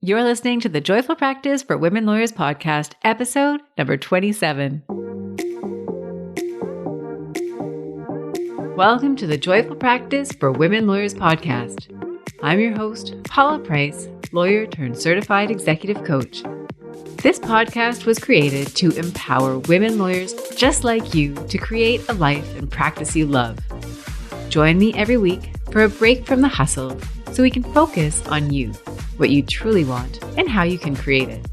You're listening to the Joyful Practice for Women Lawyers podcast, episode number 27. Welcome to the Joyful Practice for Women Lawyers podcast. I'm your host, Paula Price, lawyer turned certified executive coach. This podcast was created to empower women lawyers just like you to create a life and practice you love. Join me every week for a break from the hustle so we can focus on you, what you truly want, and how you can create it.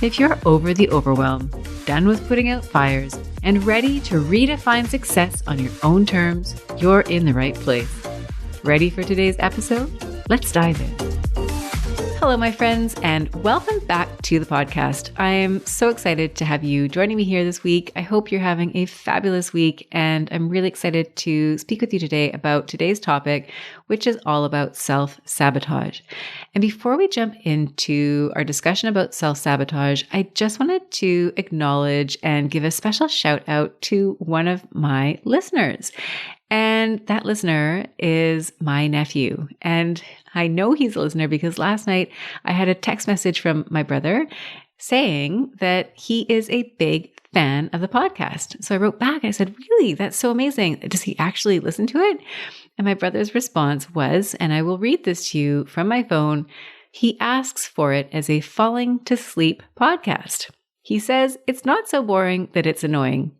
If you're over the overwhelm, done with putting out fires, and ready to redefine success on your own terms, you're in the right place. Ready for today's episode? Let's dive in. Hello, my friends, and welcome back to the podcast. I am so excited to have you joining me here this week. I hope you're having a fabulous week, and I'm really excited to speak with you today about today's topic, which is all about self-sabotage. And before we jump into our discussion about self-sabotage, I just wanted to acknowledge and give a special shout out to one of my listeners. And that listener is my nephew. And I know he's a listener because last night I had a text message from my brother saying that he is a big fan of the podcast. So I wrote back and I said, really, that's so amazing. Does he actually listen to it? And my brother's response was, and I will read this to you from my phone, he asks for it as a falling to sleep podcast. He says, it's not so boring that it's annoying,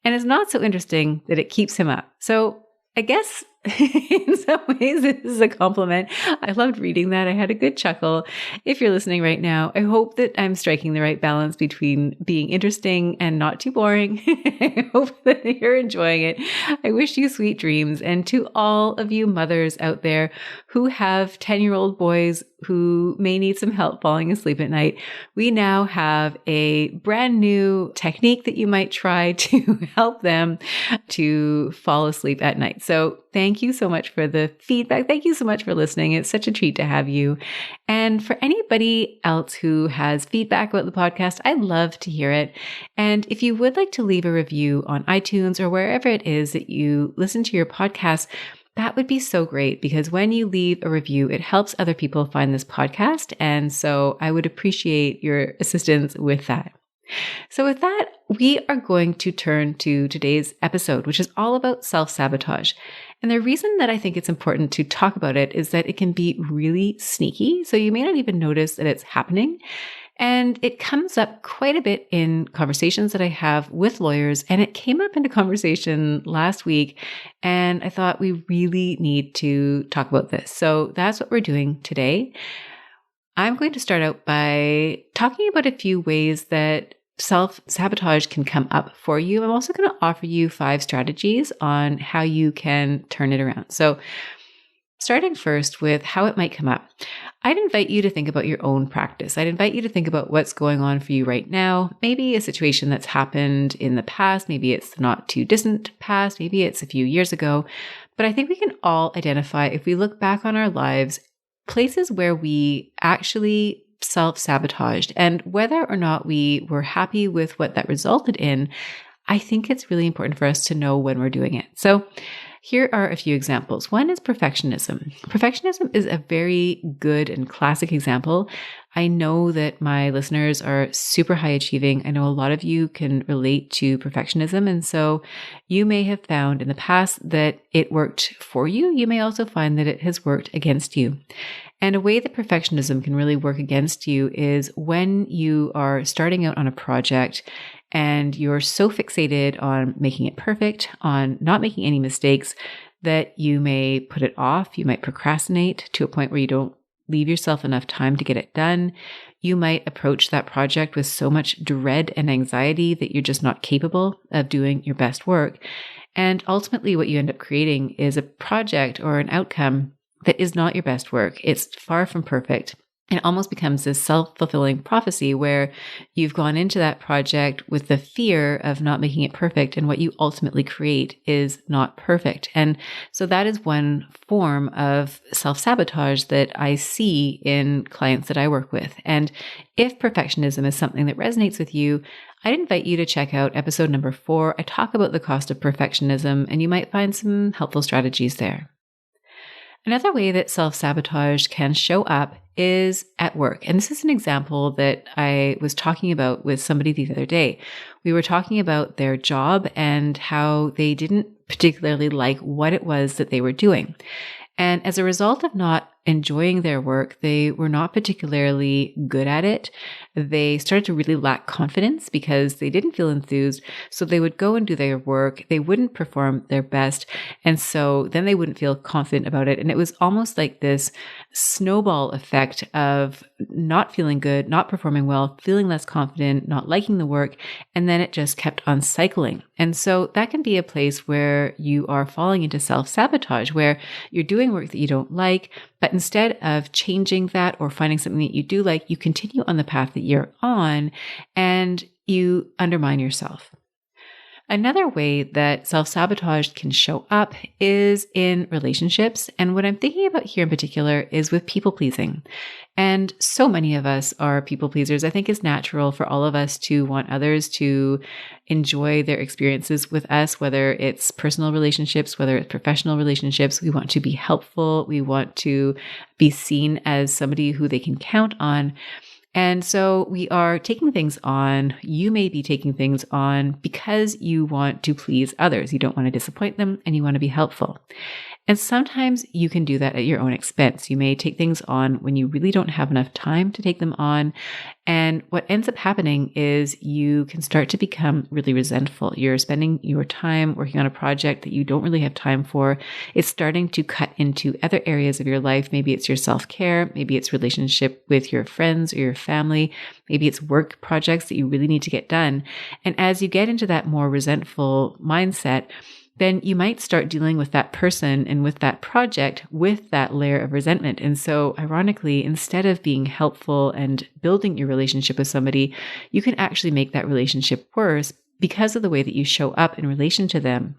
and it's not so interesting that it keeps him up. So I guess in some ways this is a compliment. I loved reading that. I had a good chuckle. If you're listening right now, I hope that I'm striking the right balance between being interesting and not too boring. I hope that you're enjoying it. I wish you sweet dreams. And to all of you mothers out there who have 10-year-old boys who may need some help falling asleep at night, we now have a brand new technique that you might try to help them to fall asleep at night. So thank you so much for the feedback. Thank you so much for listening. It's such a treat to have you. And for anybody else who has feedback about the podcast, I'd love to hear it. And if you would like to leave a review on iTunes or wherever it is that you listen to your podcast, that would be so great because when you leave a review, it helps other people find this podcast. And so I would appreciate your assistance with that. So with that, we are going to turn to today's episode, which is all about self-sabotage. And the reason that I think it's important to talk about it is that it can be really sneaky. So you may not even notice that it's happening. And it comes up quite a bit in conversations that I have with lawyers. And it came up in a conversation last week. And I thought we really need to talk about this. So that's what we're doing today. I'm going to start out by talking about a few ways that self-sabotage can come up for you. I'm also going to offer you 5 strategies on how you can turn it around. So starting first with how it might come up, I'd invite you to think about your own practice. I'd invite you to think about what's going on for you right now. Maybe a situation that's happened in the past. Maybe it's not too distant past. Maybe it's a few years ago. But I think we can all identify, if we look back on our lives, places where we actually self-sabotaged. And whether or not we were happy with what that resulted in, I think it's really important for us to know when we're doing it. So here are a few examples. One is perfectionism. Perfectionism is a very good and classic example. I know that my listeners are super high achieving. I know a lot of you can relate to perfectionism. And so you may have found in the past that it worked for you. You may also find that it has worked against you. And a way that perfectionism can really work against you is when you are starting out on a project and you're so fixated on making it perfect, on not making any mistakes, that you may put it off. You might procrastinate to a point where you don't leave yourself enough time to get it done. You might approach that project with so much dread and anxiety that you're just not capable of doing your best work. And ultimately, what you end up creating is a project or an outcome that is not your best work. It's far from perfect. It almost becomes this self-fulfilling prophecy where you've gone into that project with the fear of not making it perfect, and what you ultimately create is not perfect. And so that is one form of self-sabotage that I see in clients that I work with. And if perfectionism is something that resonates with you, I'd invite you to check out episode number 4. I talk about the cost of perfectionism, and you might find some helpful strategies there. Another way that self-sabotage can show up is at work. And this is an example that I was talking about with somebody the other day. We were talking about their job and how they didn't particularly like what it was that they were doing. And as a result of not enjoying their work, they were not particularly good at it. They started to really lack confidence because they didn't feel enthused. So they would go and do their work. They wouldn't perform their best. And so then they wouldn't feel confident about it. And it was almost like this snowball effect of not feeling good, not performing well, feeling less confident, not liking the work. And then it just kept on cycling. And so that can be a place where you are falling into self-sabotage, where you're doing work that you don't like, but instead of changing that or finding something that you do like, you continue on the path that you're on and you undermine yourself. Another way that self-sabotage can show up is in relationships. And what I'm thinking about here in particular is with people pleasing. And so many of us are people pleasers. I think it's natural for all of us to want others to enjoy their experiences with us, whether it's personal relationships, whether it's professional relationships. We want to be helpful. We want to be seen as somebody who they can count on. And so we are taking things on. You may be taking things on because you want to please others. You don't want to disappoint them and you want to be helpful. And sometimes you can do that at your own expense. You may take things on when you really don't have enough time to take them on. And what ends up happening is you can start to become really resentful. You're spending your time working on a project that you don't really have time for. It's starting to cut into other areas of your life. Maybe it's your self-care. Maybe it's relationship with your friends or your family. Maybe it's work projects that you really need to get done. And as you get into that more resentful mindset, then you might start dealing with that person and with that project with that layer of resentment. And so ironically, instead of being helpful and building your relationship with somebody, you can actually make that relationship worse because of the way that you show up in relation to them.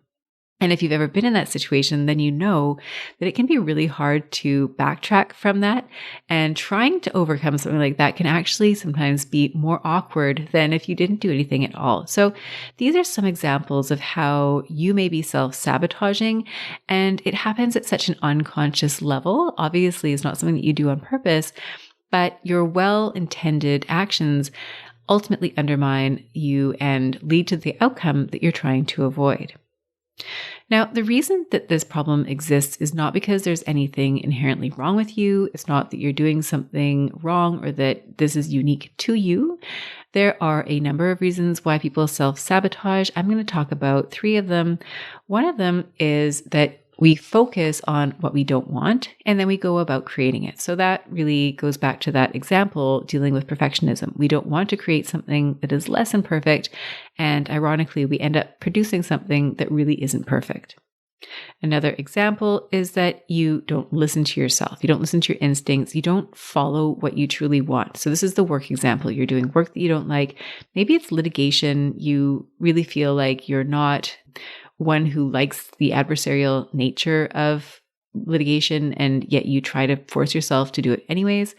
And if you've ever been in that situation, then you know that it can be really hard to backtrack from that. And trying to overcome something like that can actually sometimes be more awkward than if you didn't do anything at all. So these are some examples of how you may be self-sabotaging, and it happens at such an unconscious level. Obviously, it's not something that you do on purpose, but your well-intended actions ultimately undermine you and lead to the outcome that you're trying to avoid. Now, the reason that this problem exists is not because there's anything inherently wrong with you. It's not that you're doing something wrong or that this is unique to you. There are a number of reasons why people self-sabotage. I'm going to talk about 3 of them. One of them is that we focus on what we don't want, and then we go about creating it. So that really goes back to that example dealing with perfectionism. We don't want to create something that is less than perfect, and ironically, we end up producing something that really isn't perfect. Another example is that you don't listen to yourself. You don't listen to your instincts. You don't follow what you truly want. So this is the work example. You're doing work that you don't like. Maybe it's litigation. You really feel like you're not one who likes the adversarial nature of litigation, and yet you try to force yourself to do it anyways.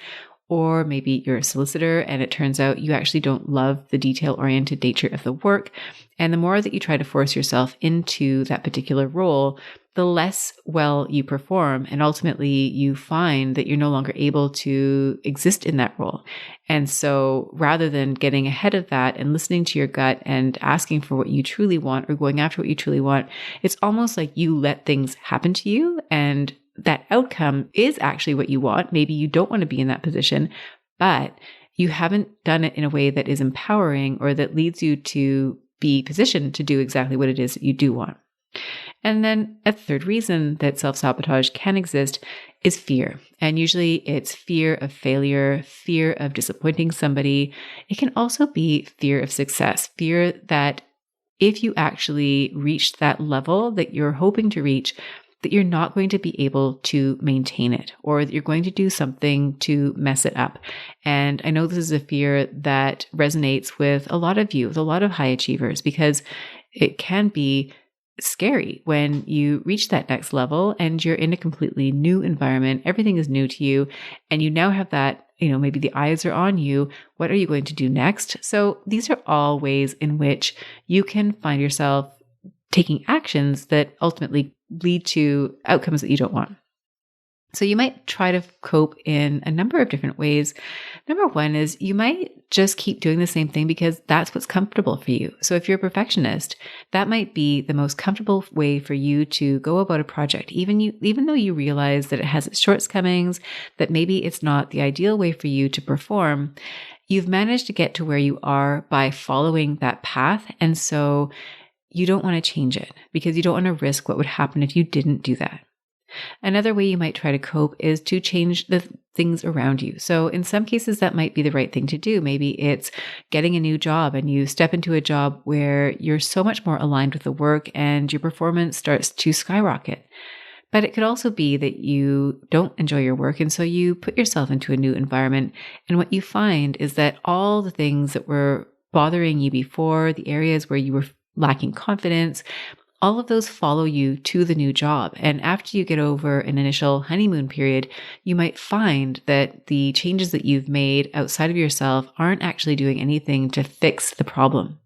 Or maybe you're a solicitor and it turns out you actually don't love the detail-oriented nature of the work. And the more that you try to force yourself into that particular role, the less well you perform. And ultimately you find that you're no longer able to exist in that role. And so rather than getting ahead of that and listening to your gut and asking for what you truly want or going after what you truly want, it's almost like you let things happen to you, and that outcome is actually what you want. Maybe you don't want to be in that position, but you haven't done it in a way that is empowering or that leads you to be positioned to do exactly what it is that you do want. And then a third reason that self-sabotage can exist is fear. And usually it's fear of failure, fear of disappointing somebody. It can also be fear of success, fear that if you actually reach that level that you're hoping to reach, that you're not going to be able to maintain it, or that you're going to do something to mess it up. And I know this is a fear that resonates with a lot of you, with a lot of high achievers, because it can be scary when you reach that next level and you're in a completely new environment. Everything is new to you. And you now have that, maybe the eyes are on you. What are you going to do next? So these are all ways in which you can find yourself taking actions that ultimately lead to outcomes that you don't want. So you might try to cope in a number of different ways. Number one is you might just keep doing the same thing because that's what's comfortable for you. So if you're a perfectionist, that might be the most comfortable way for you to go about a project, even though you realize that it has its shortcomings, that maybe it's not the ideal way for you to perform. You've managed to get to where you are by following that path. And so you don't want to change it because you don't want to risk what would happen if you didn't do that. Another way you might try to cope is to change the things around you. So in some cases, that might be the right thing to do. Maybe it's getting a new job and you step into a job where you're so much more aligned with the work and your performance starts to skyrocket. But it could also be that you don't enjoy your work. And so you put yourself into a new environment. And what you find is that all the things that were bothering you before, the areas where you were lacking confidence, all of those follow you to the new job. And after you get over an initial honeymoon period, you might find that the changes that you've made outside of yourself aren't actually doing anything to fix the problem.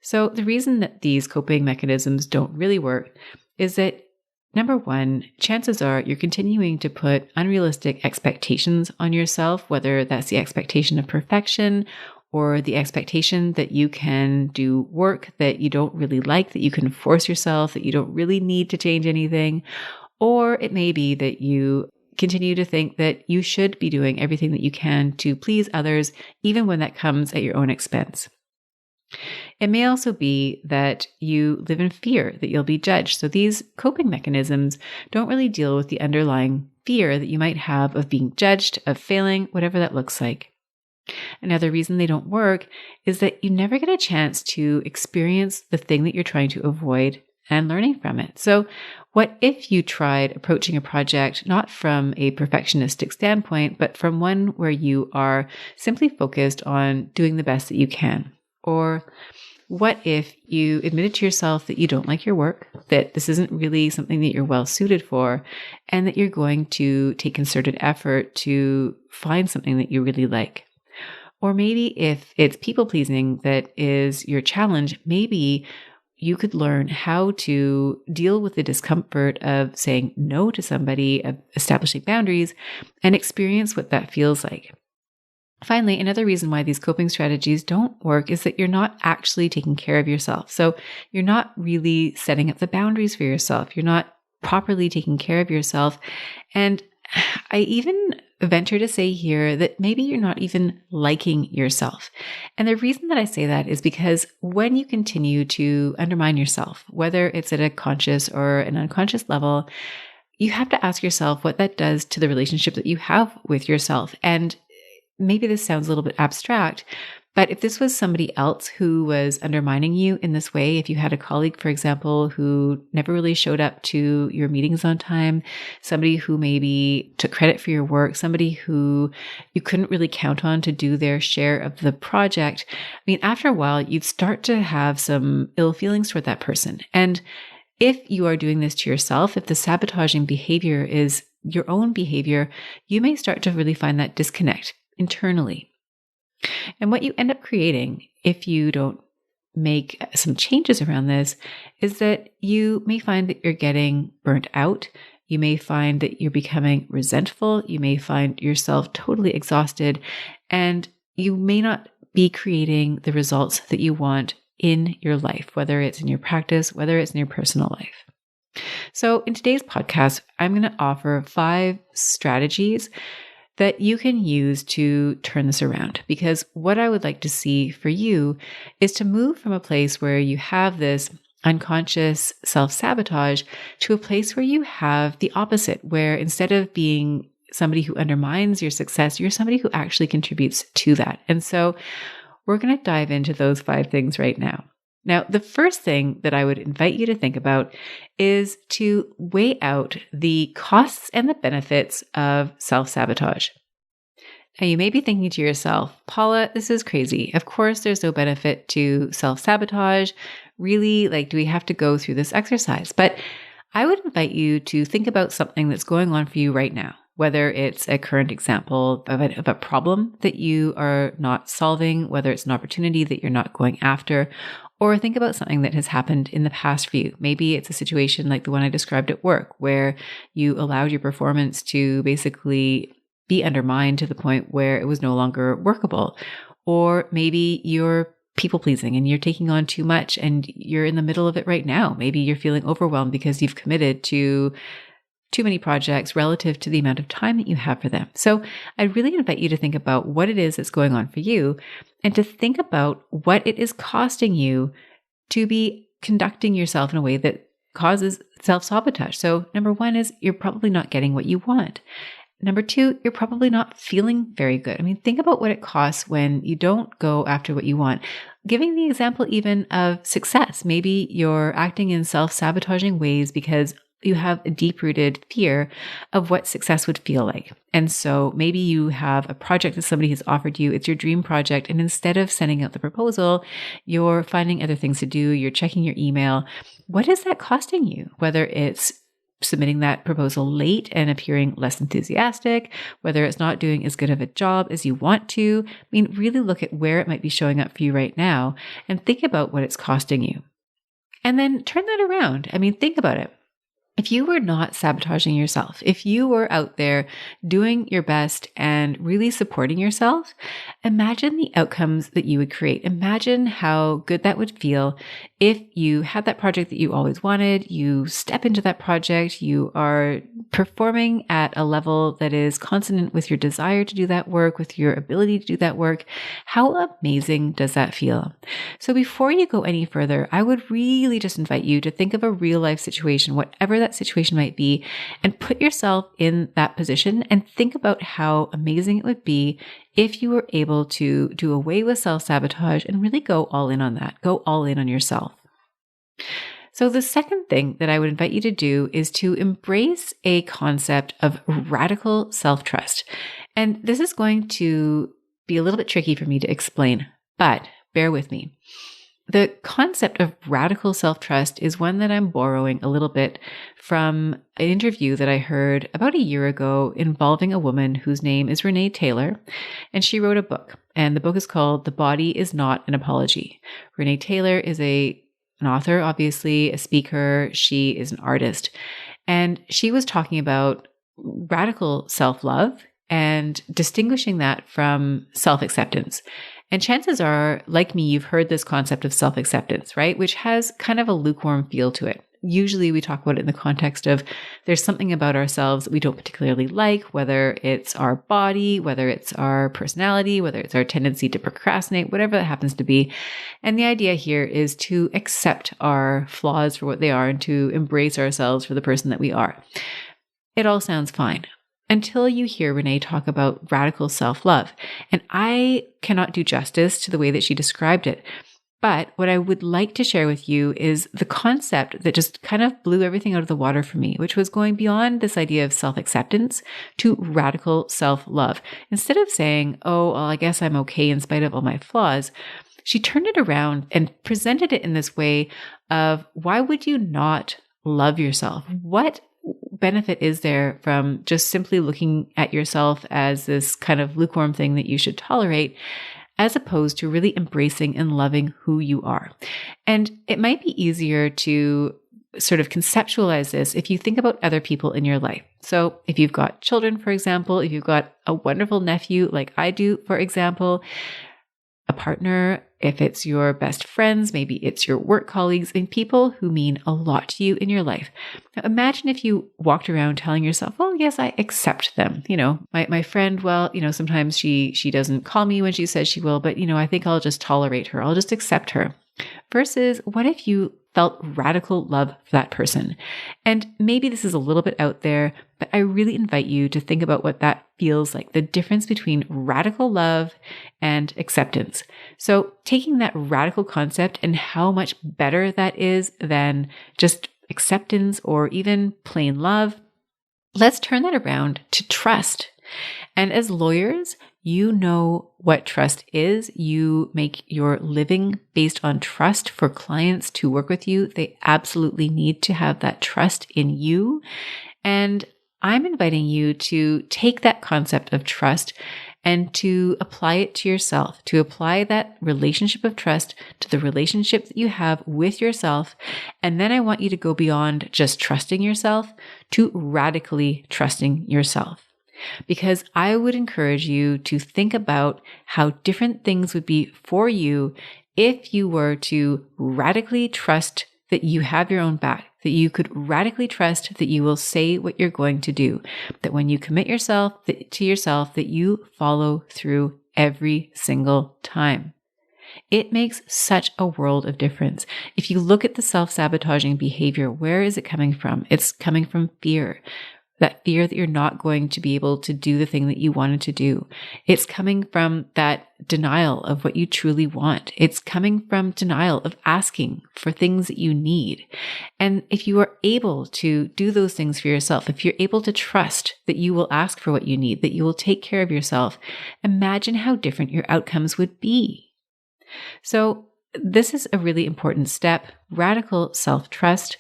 So the reason that these coping mechanisms don't really work is that, number one, chances are you're continuing to put unrealistic expectations on yourself, whether that's the expectation of perfection or the expectation that you can do work that you don't really like, that you can force yourself, that you don't really need to change anything. Or it may be that you continue to think that you should be doing everything that you can to please others, even when that comes at your own expense. It may also be that you live in fear that you'll be judged. So these coping mechanisms don't really deal with the underlying fear that you might have of being judged, of failing, whatever that looks like. Another reason they don't work is that you never get a chance to experience the thing that you're trying to avoid and learning from it. So what if you tried approaching a project not from a perfectionistic standpoint, but from one where you are simply focused on doing the best that you can? Or what if you admitted to yourself that you don't like your work, that this isn't really something that you're well suited for, and that you're going to take concerted effort to find something that you really like? Or maybe if it's people-pleasing that is your challenge, maybe you could learn how to deal with the discomfort of saying no to somebody, of establishing boundaries, and experience what that feels like. Finally, another reason why these coping strategies don't work is that you're not actually taking care of yourself. So you're not really setting up the boundaries for yourself. You're not properly taking care of yourself. And I even venture to say here that maybe you're not even liking yourself. And the reason that I say that is because when you continue to undermine yourself, whether it's at a conscious or an unconscious level, you have to ask yourself what that does to the relationship that you have with yourself. And maybe this sounds a little bit abstract, but if this was somebody else who was undermining you in this way, if you had a colleague, for example, who never really showed up to your meetings on time, somebody who maybe took credit for your work, somebody who you couldn't really count on to do their share of the project, I mean, after a while, you'd start to have some ill feelings toward that person. And if you are doing this to yourself, if the sabotaging behavior is your own behavior, you may start to really find that disconnect internally. And what you end up creating, if you don't make some changes around this, is that you may find that you're getting burnt out. You may find that you're becoming resentful. You may find yourself totally exhausted, and you may not be creating the results that you want in your life, whether it's in your practice, whether it's in your personal life. So in today's podcast, I'm going to offer 5 strategies that you can use to turn this around. Because what I would like to see for you is to move from a place where you have this unconscious self-sabotage to a place where you have the opposite, where instead of being somebody who undermines your success, you're somebody who actually contributes to that. And so we're going to dive into those 5 things right now. Now, the first thing that I would invite you to think about is to weigh out the costs and the benefits of self-sabotage. Now, you may be thinking to yourself, Paula, this is crazy. Of course, there's no benefit to self-sabotage. Really, do we have to go through this exercise? But I would invite you to think about something that's going on for you right now. whether it's a current example of a problem that you are not solving, whether it's an opportunity that you're not going after, or think about something that has happened in the past for you. Maybe it's a situation like the one I described at work, where you allowed your performance to basically be undermined to the point where it was no longer workable. Or maybe you're people pleasing and you're taking on too much and you're in the middle of it right now. Maybe you're feeling overwhelmed because you've committed to too many projects relative to the amount of time that you have for them. So I really invite you to think about what it is that's going on for you and to think about what it is costing you to be conducting yourself in a way that causes self-sabotage. So number one is you're probably not getting what you want. Number two, you're probably not feeling very good. I mean, think about what it costs when you don't go after what you want. Giving the example even of success. Maybe you're acting in self-sabotaging ways because you have a deep-rooted fear of what success would feel like. And so maybe you have a project that somebody has offered you, it's your dream project, and instead of sending out the proposal, you're finding other things to do, you're checking your email. What is that costing you? Whether it's submitting that proposal late and appearing less enthusiastic, whether it's not doing as good of a job as you want to. I mean, really look at where it might be showing up for you right now and think about what it's costing you. And then turn that around. I mean, think about it. If you were not sabotaging yourself, if you were out there doing your best and really supporting yourself, imagine the outcomes that you would create. Imagine how good that would feel if you had that project that you always wanted, you step into that project, you are performing at a level that is consonant with your desire to do that work, with your ability to do that work. How amazing does that feel? So before you go any further, I would really just invite you to think of a real life situation, whatever that situation might be, and put yourself in that position and think about how amazing it would be if you were able to do away with self-sabotage and really go all in on that, go all in on yourself. So the second thing that I would invite you to do is to embrace a concept of radical self-trust. And this is going to be a little bit tricky for me to explain, but bear with me. The concept of radical self-trust is one that I'm borrowing a little bit from an interview that I heard about a year ago involving a woman whose name is Renee Taylor, and she wrote a book, and the book is called The Body is Not an Apology. Renee Taylor is an author, obviously, a speaker. She is an artist, and she was talking about radical self-love and distinguishing that from self-acceptance. And chances are, like me, you've heard this concept of self-acceptance, right? Which has kind of a lukewarm feel to it. Usually we talk about it in the context of there's something about ourselves that we don't particularly like, whether it's our body, whether it's our personality, whether it's our tendency to procrastinate, whatever that happens to be. And the idea here is to accept our flaws for what they are and to embrace ourselves for the person that we are. It all sounds fine until you hear Renee talk about radical self-love. And I cannot do justice to the way that she described it. But what I would like to share with you is the concept that just kind of blew everything out of the water for me, which was going beyond this idea of self-acceptance to radical self-love. Instead of saying, oh, well, I guess I'm okay in spite of all my flaws, she turned it around and presented it in this way of, why would you not love yourself? What benefit is there from just simply looking at yourself as this kind of lukewarm thing that you should tolerate, as opposed to really embracing and loving who you are? And it might be easier to sort of conceptualize this if you think about other people in your life. So if you've got children, for example, if you've got a wonderful nephew like I do, for example, a partner, if it's your best friends, maybe it's your work colleagues, and people who mean a lot to you in your life. Now, imagine if you walked around telling yourself, oh, yes, I accept them. You know, my friend, well, you know, sometimes she doesn't call me when she says she will, but, you know, I think I'll just tolerate her. I'll just accept her. Versus what if you felt radical love for that person? And maybe this is a little bit out there, but I really invite you to think about what that feels like, the difference between radical love and acceptance. So taking that radical concept and how much better that is than just acceptance or even plain love, let's turn that around to trust. And as lawyers, you know what trust is. You make your living based on trust for clients to work with you. They absolutely need to have that trust in you. And I'm inviting you to take that concept of trust and to apply it to yourself, to apply that relationship of trust to the relationship that you have with yourself. And then I want you to go beyond just trusting yourself to radically trusting yourself. Because I would encourage you to think about how different things would be for you if you were to radically trust that you have your own back, that you could radically trust that you will say what you're going to do, that when you commit yourself to yourself, that you follow through every single time. It makes such a world of difference. If you look at the self-sabotaging behavior, where is it coming from? It's coming from fear. That fear that you're not going to be able to do the thing that you wanted to do. It's coming from that denial of what you truly want. It's coming from denial of asking for things that you need. And if you are able to do those things for yourself, if you're able to trust that you will ask for what you need, that you will take care of yourself, imagine how different your outcomes would be. So this is a really important step, radical self-trust.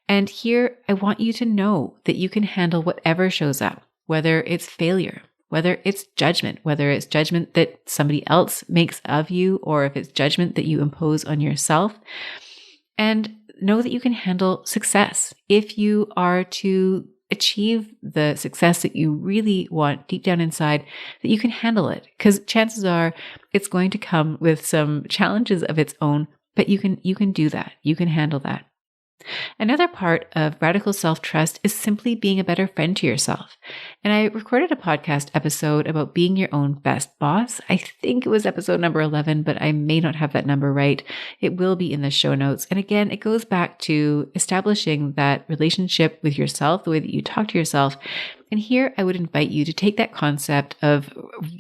And here I want you to know that you can handle whatever shows up, whether it's failure, whether it's judgment that somebody else makes of you, or if it's judgment that you impose on yourself. And know that you can handle success. If you are to achieve the success that you really want deep down inside, that you can handle it, because chances are it's going to come with some challenges of its own, but you can do that. You can handle that. Another part of radical self-trust is simply being a better friend to yourself. And I recorded a podcast episode about being your own best boss. I think it was episode number 11, but I may not have that number right. It will be in the show notes. And again, it goes back to establishing that relationship with yourself, the way that you talk to yourself. And here I would invite you to take that concept of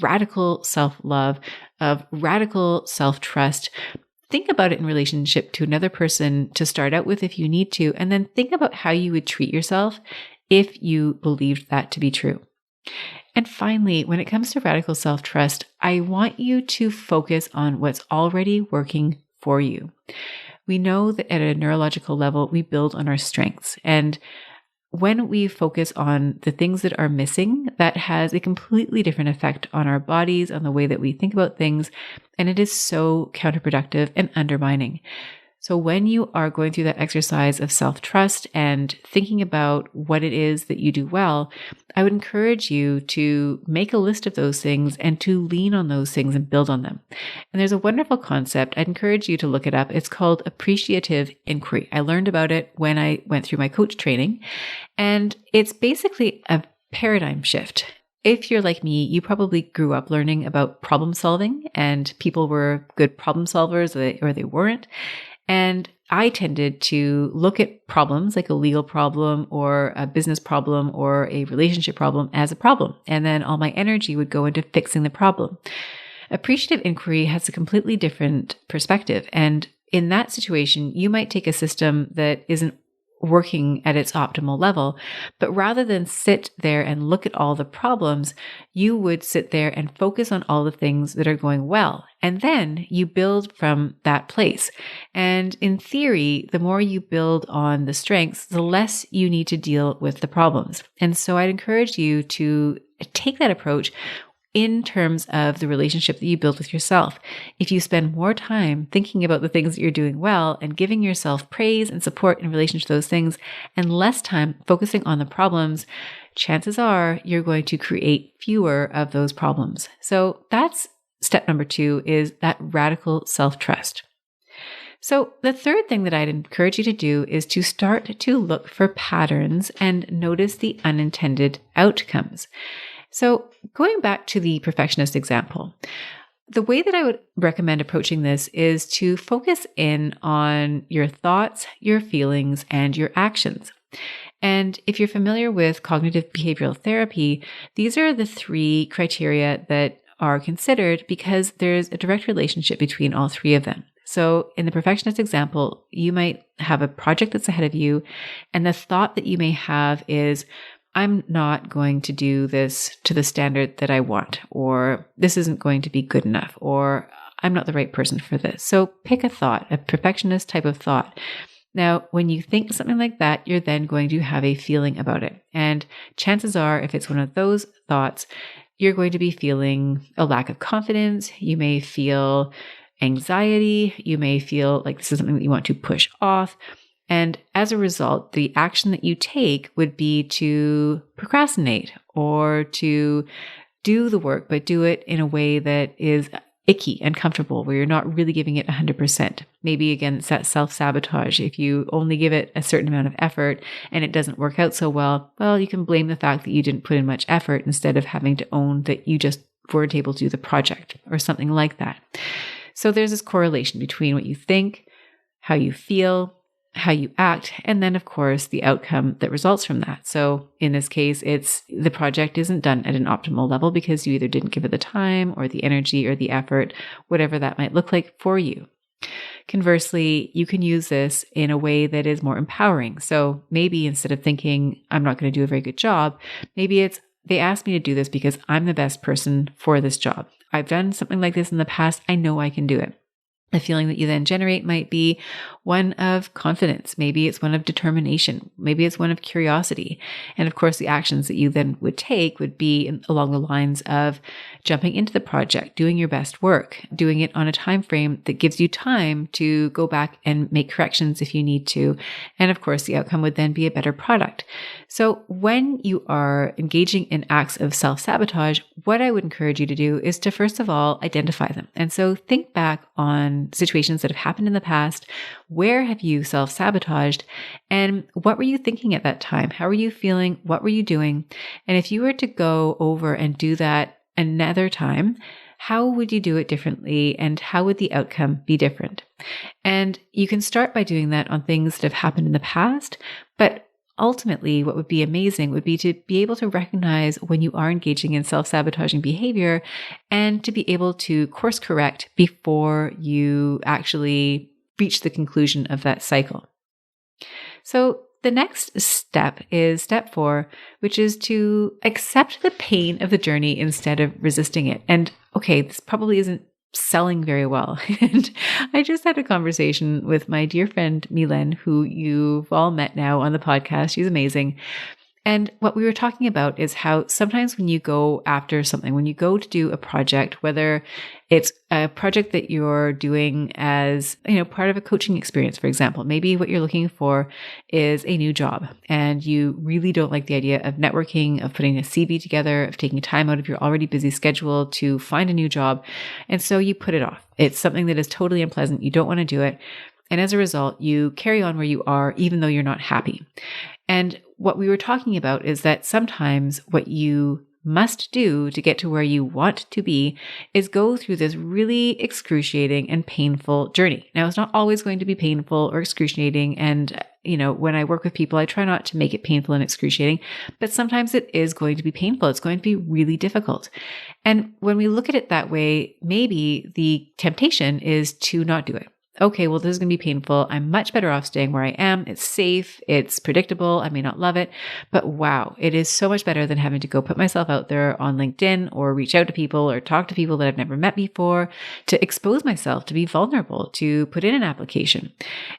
radical self-love, of radical self-trust. Think about it in relationship to another person to start out with if you need to, and then think about how you would treat yourself if you believed that to be true. And finally, when it comes to radical self-trust, I want you to focus on what's already working for you. We know that at a neurological level, we build on our strengths. And when we focus on the things that are missing, that has a completely different effect on our bodies, on the way that we think about things, and it is so counterproductive and undermining. So when you are going through that exercise of self-trust and thinking about what it is that you do well, I would encourage you to make a list of those things and to lean on those things and build on them. And there's a wonderful concept. I'd encourage you to look it up. It's called appreciative inquiry. I learned about it when I went through my coach training, and it's basically a paradigm shift. If you're like me, you probably grew up learning about problem solving, and people were good problem solvers or they weren't. And I tended to look at problems like a legal problem or a business problem or a relationship problem as a problem. And then all my energy would go into fixing the problem. Appreciative inquiry has a completely different perspective. And in that situation, you might take a system that isn't working at its optimal level, but rather than sit there and look at all the problems, you would sit there and focus on all the things that are going well. And then you build from that place. And in theory, the more you build on the strengths, the less you need to deal with the problems. And so I'd encourage you to take that approach in terms of the relationship that you build with yourself. If you spend more time thinking about the things that you're doing well and giving yourself praise and support in relation to those things, and less time focusing on the problems, chances are you're going to create fewer of those problems. So that's step number 2, is that radical self-trust. So the third thing that I'd encourage you to do is to start to look for patterns and notice the unintended outcomes. So going back to the perfectionist example, the way that I would recommend approaching this is to focus in on your thoughts, your feelings, and your actions. And if you're familiar with cognitive behavioral therapy, these are the 3 criteria that are considered because there's a direct relationship between all 3 of them. So in the perfectionist example, you might have a project that's ahead of you, and the thought that you may have is, I'm not going to do this to the standard that I want, or this isn't going to be good enough, or I'm not the right person for this. So pick a thought, a perfectionist type of thought. Now, when you think something like that, you're then going to have a feeling about it. And chances are, if it's one of those thoughts, you're going to be feeling a lack of confidence. You may feel anxiety. You may feel like this is something that you want to push off. And as a result, the action that you take would be to procrastinate or to do the work, but do it in a way that is icky and comfortable, where you're not really giving it 100%. Maybe again, it's that self-sabotage. If you only give it a certain amount of effort and it doesn't work out so well, you can blame the fact that you didn't put in much effort instead of having to own that you just weren't able to do the project or something like that. So there's this correlation between what you think, how you feel, how you act, and then of course the outcome that results from that. So in this case, it's the project isn't done at an optimal level because you either didn't give it the time or the energy or the effort, whatever that might look like for you. Conversely, you can use this in a way that is more empowering. So maybe instead of thinking, I'm not going to do a very good job, maybe it's, they asked me to do this because I'm the best person for this job. I've done something like this in the past. I know I can do it. The feeling that you then generate might be one of confidence. Maybe it's one of determination. Maybe it's one of curiosity. And of course, the actions that you then would take would be along the lines of jumping into the project, doing your best work, doing it on a time frame that gives you time to go back and make corrections if you need to. And of course, the outcome would then be a better product. So when you are engaging in acts of self-sabotage, what I would encourage you to do is to first of all identify them. And so think back on situations that have happened in the past. Where have you self-sabotaged? And what were you thinking at that time? How were you feeling? What were you doing? And if you were to go over and do that another time, how would you do it differently? And how would the outcome be different? And you can start by doing that on things that have happened in the past, but ultimately, what would be amazing would be to be able to recognize when you are engaging in self-sabotaging behavior and to be able to course correct before you actually reach the conclusion of that cycle. So the next step is step 4, which is to accept the pain of the journey instead of resisting it. And okay, this probably isn't selling very well. And I just had a conversation with my dear friend Milen, who you've all met now on the podcast. She's amazing. And what we were talking about is how sometimes when you go after something, when you go to do a project, whether it's a project that you're doing as, part of a coaching experience, for example, maybe what you're looking for is a new job and you really don't like the idea of networking, of putting a CV together, of taking time out of your already busy schedule to find a new job. And so you put it off. It's something that is totally unpleasant. You don't want to do it. And as a result, you carry on where you are, even though you're not happy. And what we were talking about is that sometimes what you must do to get to where you want to be is go through this really excruciating and painful journey. Now, it's not always going to be painful or excruciating. And, when I work with people, I try not to make it painful and excruciating, but sometimes it is going to be painful. It's going to be really difficult. And when we look at it that way, maybe the temptation is to not do it. Okay, well, this is going to be painful. I'm much better off staying where I am. It's safe. It's predictable. I may not love it, but wow, it is so much better than having to go put myself out there on LinkedIn or reach out to people or talk to people that I've never met before, to expose myself, to be vulnerable, to put in an application.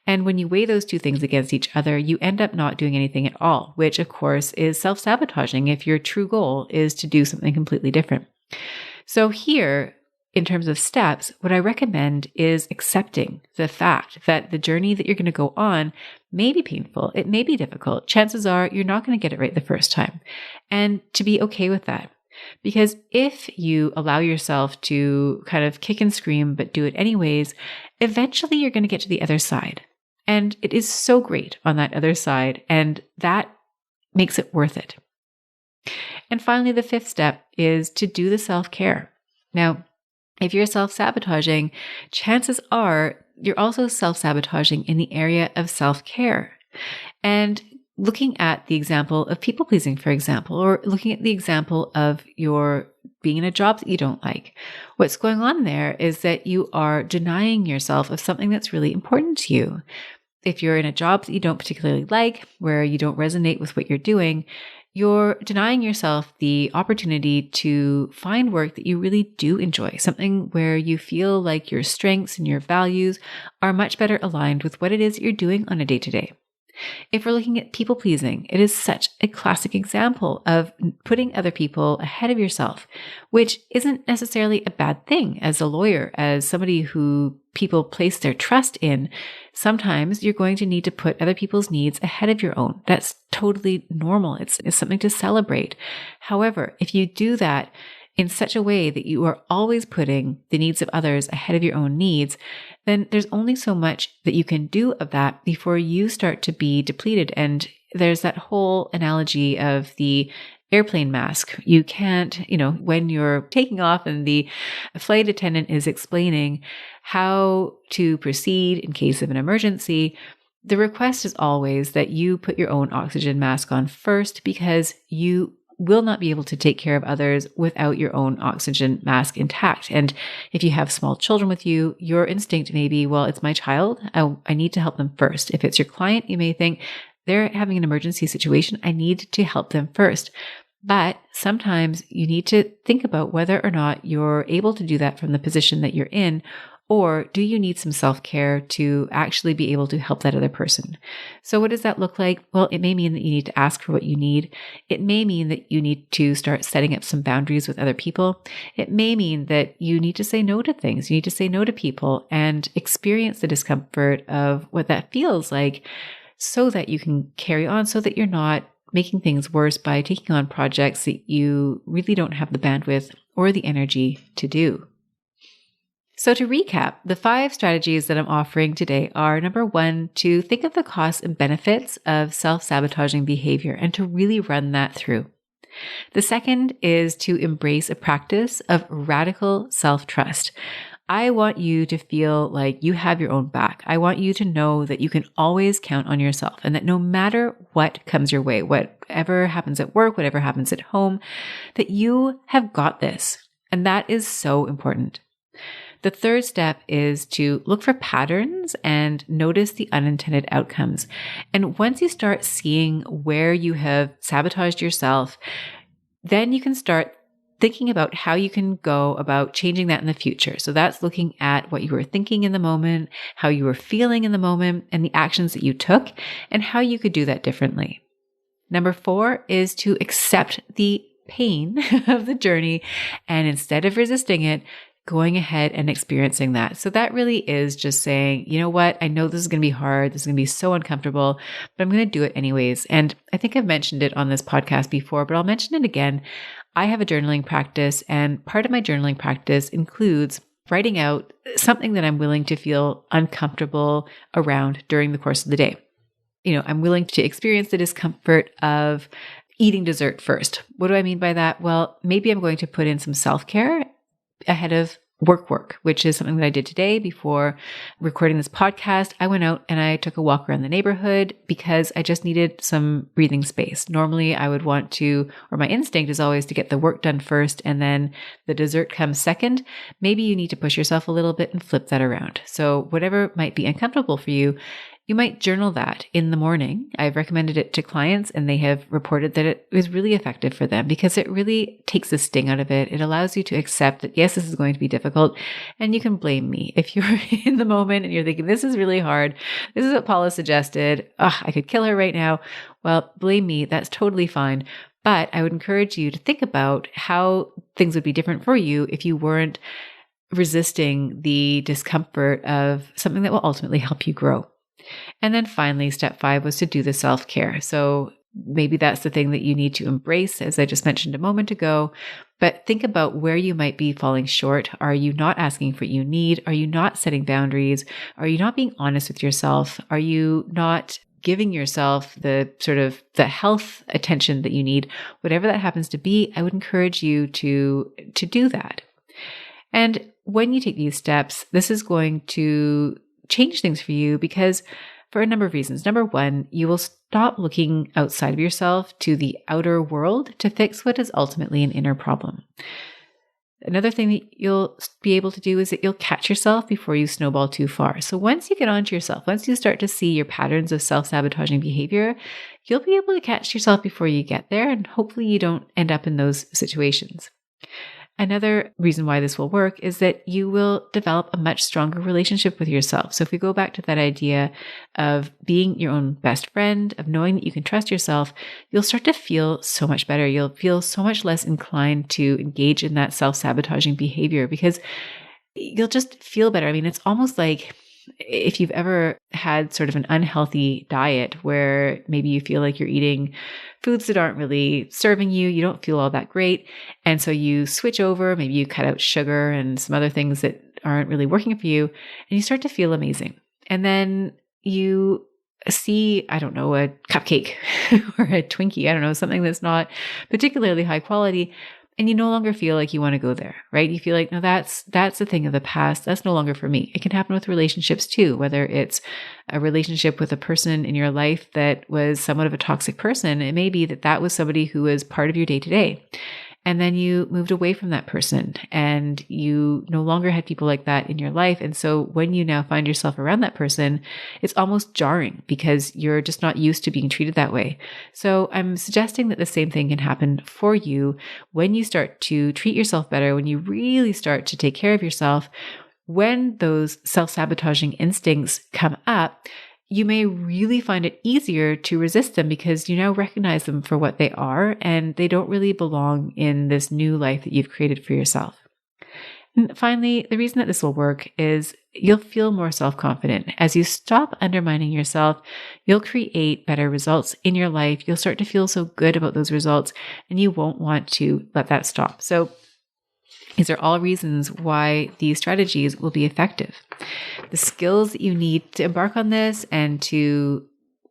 And when you weigh those two things against each other, you end up not doing anything at all, which of course is self-sabotaging if your true goal is to do something completely different. So here, in terms of steps, what I recommend is accepting the fact that the journey that you're going to go on may be painful. It may be difficult. Chances are you're not going to get it right the first time. And to be okay with that. Because if you allow yourself to kind of kick and scream, but do it anyways, eventually you're going to get to the other side. And it is so great on that other side. And that makes it worth it. And finally, the 5th step is to do the self-care. Now, if you're self-sabotaging, chances are you're also self-sabotaging in the area of self-care. And looking at the example of people-pleasing, for example, or looking at the example of your being in a job that you don't like, what's going on there is that you are denying yourself of something that's really important to you. If you're in a job that you don't particularly like, where you don't resonate with what you're doing, you're denying yourself the opportunity to find work that you really do enjoy, something where you feel like your strengths and your values are much better aligned with what it is that you're doing on a day-to-day. If we're looking at people pleasing, it is such a classic example of putting other people ahead of yourself, which isn't necessarily a bad thing as a lawyer, as somebody who people place their trust in. Sometimes you're going to need to put other people's needs ahead of your own. That's totally normal. It's something to celebrate. However, if you do that in such a way that you are always putting the needs of others ahead of your own needs, then there's only so much that you can do of that before you start to be depleted. And there's that whole analogy of the airplane mask. You can't, when you're taking off and the flight attendant is explaining how to proceed in case of an emergency, the request is always that you put your own oxygen mask on first, because you will not be able to take care of others without your own oxygen mask intact. And if you have small children with you, your instinct may be, well, it's my child. I need to help them first. If it's your client, you may think they're having an emergency situation. I need to help them first. But sometimes you need to think about whether or not you're able to do that from the position that you're in, or do you need some self-care to actually be able to help that other person? So what does that look like? Well, it may mean that you need to ask for what you need. It may mean that you need to start setting up some boundaries with other people. It may mean that you need to say no to things. You need to say no to people and experience the discomfort of what that feels like so that you can carry on, so that you're not making things worse by taking on projects that you really don't have the bandwidth or the energy to do. So to recap, the 5 strategies that I'm offering today are, number 1, to think of the costs and benefits of self-sabotaging behavior and to really run that through. The second is to embrace a practice of radical self-trust. I want you to feel like you have your own back. I want you to know that you can always count on yourself and that no matter what comes your way, whatever happens at work, whatever happens at home, that you have got this. And that is so important. The third step is to look for patterns and notice the unintended outcomes. And once you start seeing where you have sabotaged yourself, then you can start thinking about how you can go about changing that in the future. So that's looking at what you were thinking in the moment, how you were feeling in the moment, and the actions that you took, and how you could do that differently. Number 4 is to accept the pain of the journey, and instead of resisting it, going ahead and experiencing that. So that really is just saying, you know what? I know this is going to be hard. This is going to be so uncomfortable, but I'm going to do it anyways. And I think I've mentioned it on this podcast before, but I'll mention it again. I have a journaling practice, and part of my journaling practice includes writing out something that I'm willing to feel uncomfortable around during the course of the day. I'm willing to experience the discomfort of eating dessert first. What do I mean by that? Well, maybe I'm going to put in some self-care ahead of work, which is something that I did today before recording this podcast. I went out and I took a walk around the neighborhood because I just needed some breathing space. Normally I would want to, or my instinct is always to get the work done first and then the dessert comes second. Maybe you need to push yourself a little bit and flip that around. So whatever might be uncomfortable for you, you might journal that in the morning. I've recommended it to clients and they have reported that it was really effective for them because it really takes the sting out of it. It allows you to accept that, yes, this is going to be difficult and you can blame me. If you're in the moment and you're thinking, this is really hard, this is what Paula suggested, I could kill her right now. Well, blame me. That's totally fine. But I would encourage you to think about how things would be different for you if you weren't resisting the discomfort of something that will ultimately help you grow. And then finally, step 5 was to do the self-care. So maybe that's the thing that you need to embrace, as I just mentioned a moment ago, but think about where you might be falling short. Are you not asking for what you need? Are you not setting boundaries? Are you not being honest with yourself? Are you not giving yourself the health attention that you need? Whatever that happens to be, I would encourage you to do that. And when you take these steps, this is going to change things for you because for a number of reasons. Number 1, you will stop looking outside of yourself to the outer world to fix what is ultimately an inner problem. Another thing that you'll be able to do is that you'll catch yourself before you snowball too far. So once you get onto yourself, once you start to see your patterns of self-sabotaging behavior, you'll be able to catch yourself before you get there, and hopefully you don't end up in those situations. Another reason why this will work is that you will develop a much stronger relationship with yourself. So if we go back to that idea of being your own best friend, of knowing that you can trust yourself, you'll start to feel so much better. You'll feel so much less inclined to engage in that self-sabotaging behavior because you'll just feel better. I mean, it's almost like if you've ever had sort of an unhealthy diet where maybe you feel like you're eating foods that aren't really serving you, you don't feel all that great. And so you switch over, maybe you cut out sugar and some other things that aren't really working for you, and you start to feel amazing. And then you see, I don't know, a cupcake or a Twinkie, I don't know, something that's not particularly high quality, and you no longer feel like you want to go there, right? You feel like, no, that's a thing of the past. That's no longer for me. It can happen with relationships too, whether it's a relationship with a person in your life that was somewhat of a toxic person. It may be that was somebody who was part of your day to day. And then you moved away from that person and you no longer had people like that in your life. And so when you now find yourself around that person, it's almost jarring because you're just not used to being treated that way. So I'm suggesting that the same thing can happen for you when you start to treat yourself better, when you really start to take care of yourself. When those self-sabotaging instincts come up, you may really find it easier to resist them because you now recognize them for what they are and they don't really belong in this new life that you've created for yourself. And finally, the reason that this will work is you'll feel more self-confident. As you stop undermining yourself, you'll create better results in your life. You'll start to feel so good about those results and you won't want to let that stop. So these are all reasons why these strategies will be effective. The skills that you need to embark on this and to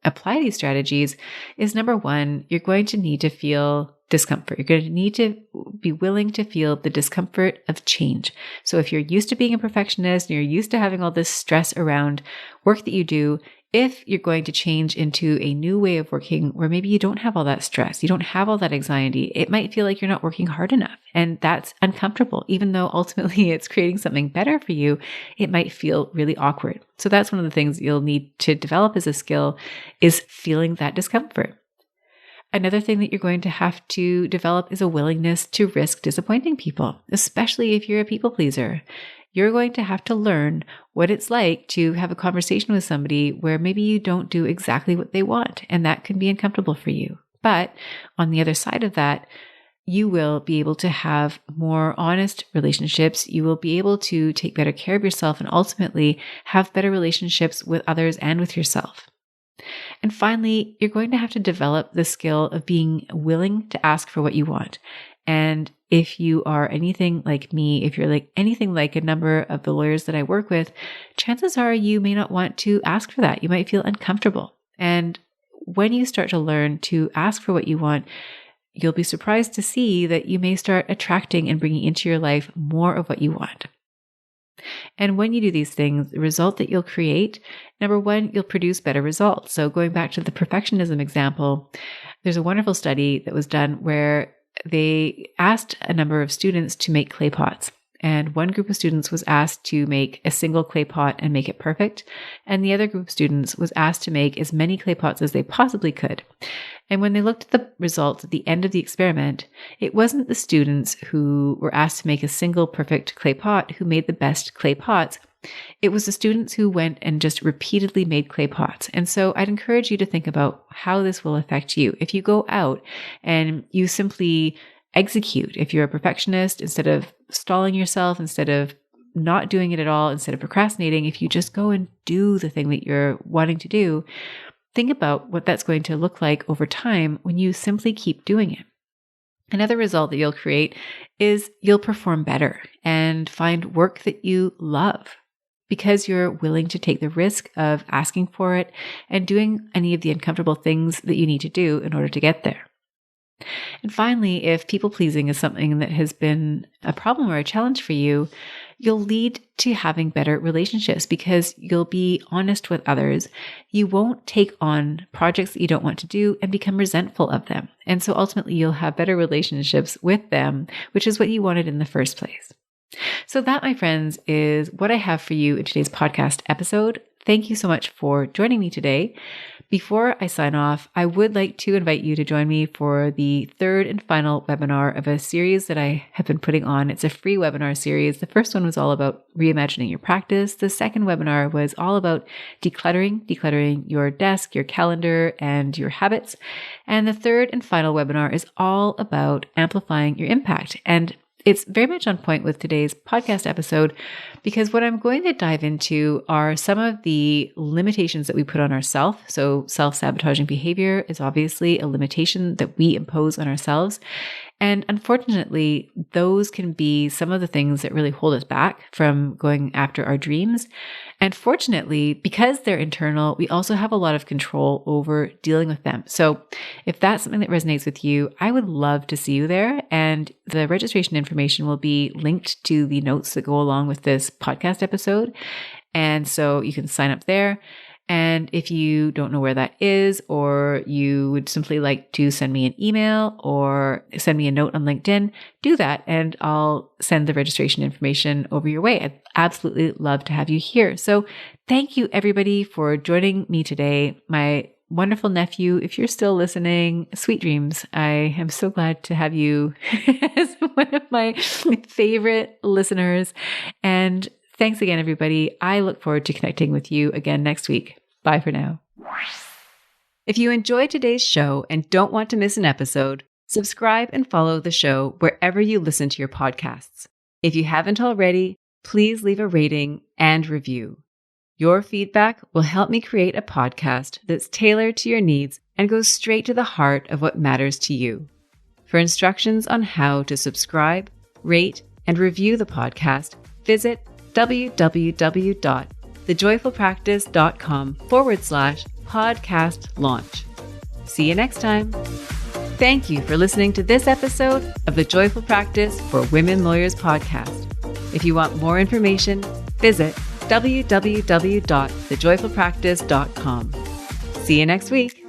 apply these strategies is number one, you're going to need to feel discomfort. You're going to need to be willing to feel the discomfort of change. So if you're used to being a perfectionist and you're used to having all this stress around work that you do, if you're going to change into a new way of working where maybe you don't have all that stress, you don't have all that anxiety, it might feel like you're not working hard enough. And that's uncomfortable. Even though ultimately it's creating something better for you, it might feel really awkward. So that's one of the things you'll need to develop as a skill is feeling that discomfort. Another thing that you're going to have to develop is a willingness to risk disappointing people, especially if you're a people pleaser. You're going to have to learn what it's like to have a conversation with somebody where maybe you don't do exactly what they want, and that can be uncomfortable for you. But on the other side of that, you will be able to have more honest relationships. You will be able to take better care of yourself and ultimately have better relationships with others and with yourself. And finally, you're going to have to develop the skill of being willing to ask for what you want. And if you are anything like me, if you're like anything like a number of the lawyers that I work with, chances are you may not want to ask for that. You might feel uncomfortable. And when you start to learn to ask for what you want, you'll be surprised to see that you may start attracting and bringing into your life more of what you want. And when you do these things, the result that you'll create, number one, you'll produce better results. So going back to the perfectionism example, there's a wonderful study that was done where they asked a number of students to make clay pots. And one group of students was asked to make a single clay pot and make it perfect. And the other group of students was asked to make as many clay pots as they possibly could. And when they looked at the results at the end of the experiment, it wasn't the students who were asked to make a single perfect clay pot who made the best clay pots. It was the students who went and just repeatedly made clay pots. And so I'd encourage you to think about how this will affect you. If you go out and you simply execute, if you're a perfectionist, instead of stalling yourself, instead of not doing it at all, instead of procrastinating, if you just go and do the thing that you're wanting to do, think about what that's going to look like over time when you simply keep doing it. Another result that you'll create is you'll perform better and find work that you love because you're willing to take the risk of asking for it and doing any of the uncomfortable things that you need to do in order to get there. And finally, if people pleasing is something that has been a problem or a challenge for you, you'll lead to having better relationships because you'll be honest with others. You won't take on projects that you don't want to do and become resentful of them. And so ultimately you'll have better relationships with them, which is what you wanted in the first place. So that, my friends, is what I have for you in today's podcast episode. thank you so much for joining me today. Before I sign off, I would like to invite you to join me for the third and final webinar of a series that I have been putting on. It's a free webinar series. The first one was all about reimagining your practice. The second webinar was all about decluttering your desk, your calendar, and your habits. And the third and final webinar is all about amplifying your impact. And it's very much on point with today's podcast episode because what I'm going to dive into are some of the limitations that we put on ourselves. So self-sabotaging behavior is obviously a limitation that we impose on ourselves. And unfortunately, those can be some of the things that really hold us back from going after our dreams. And fortunately, because they're internal, we also have a lot of control over dealing with them. So if that's something that resonates with you, I would love to see you there. And the registration information will be linked to the notes that go along with this podcast episode. And so you can sign up there. And if you don't know where that is, or you would simply like to send me an email or send me a note on LinkedIn, do that and I'll send the registration information over your way. I'd absolutely love to have you here. So thank you everybody for joining me today. My wonderful nephew, if you're still listening, sweet dreams. I am so glad to have you as one of my favorite listeners. And thanks again, everybody. I look forward to connecting with you again next week. Bye for now. If you enjoyed today's show and don't want to miss an episode, subscribe and follow the show wherever you listen to your podcasts. If you haven't already, please leave a rating and review. Your feedback will help me create a podcast that's tailored to your needs and goes straight to the heart of what matters to you. For instructions on how to subscribe, rate, and review the podcast, visit www.thejoyfulpractice.com/podcast launch. See you next time. Thank you for listening to this episode of the Joyful Practice for Women Lawyers podcast. If you want more information, visit www.thejoyfulpractice.com. See you next week.